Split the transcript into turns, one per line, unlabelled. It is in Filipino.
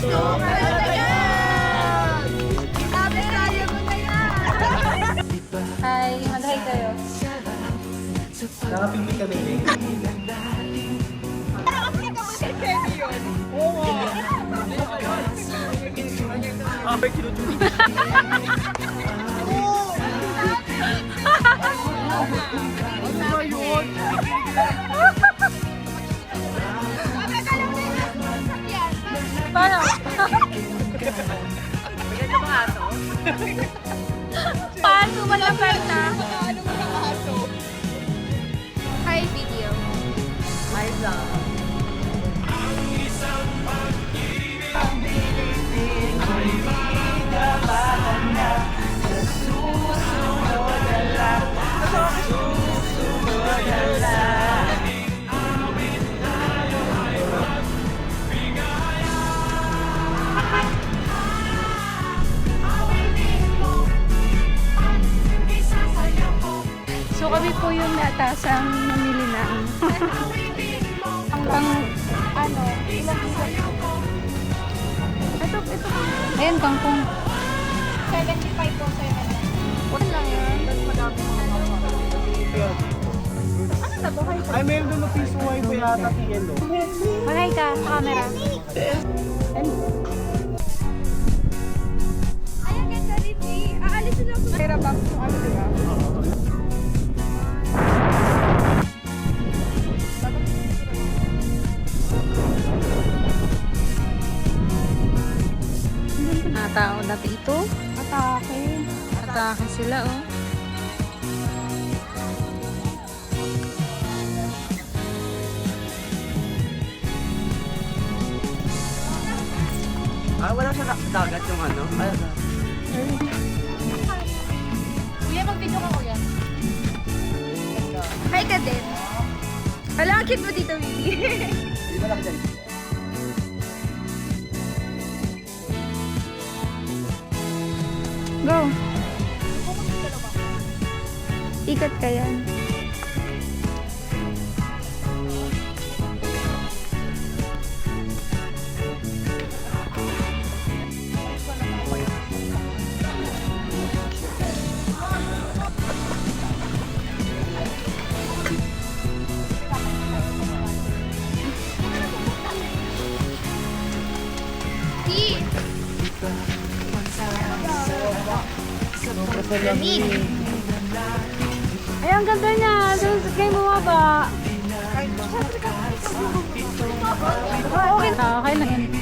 Hi, mag-hi kayo.
Nakapipit ka na yun. Oo nga. May kinutuloy. Ano ba yun?
Paano? Paano malapit na? Hi, video.
Hi, vlog.
So kami po yung natasang namili na. Pang ano, ilang kilo? Ito. Ayan, kangkong. 75 po, 7. Wala lang yan. Ano na buhay ka?
Ay, mayroon doon na piso wine po yata, yellow.
Magay ka sa camera. Ayan, ganda rin eh. Aalisin lang sa pera box. Ano diba? Tao na ito. Atake sila, oh.
Ah, wala sa dagat yung ano? Ay,
Kuya, mag-video ka, kuya. Hi ka din. Hala, ang cute mo dito, Willy.
di ba lang dyan?
Go. Ikat ka yan. Lamig. Ay, ang ganda niya. Doon kayo bumaba. Okay na yan.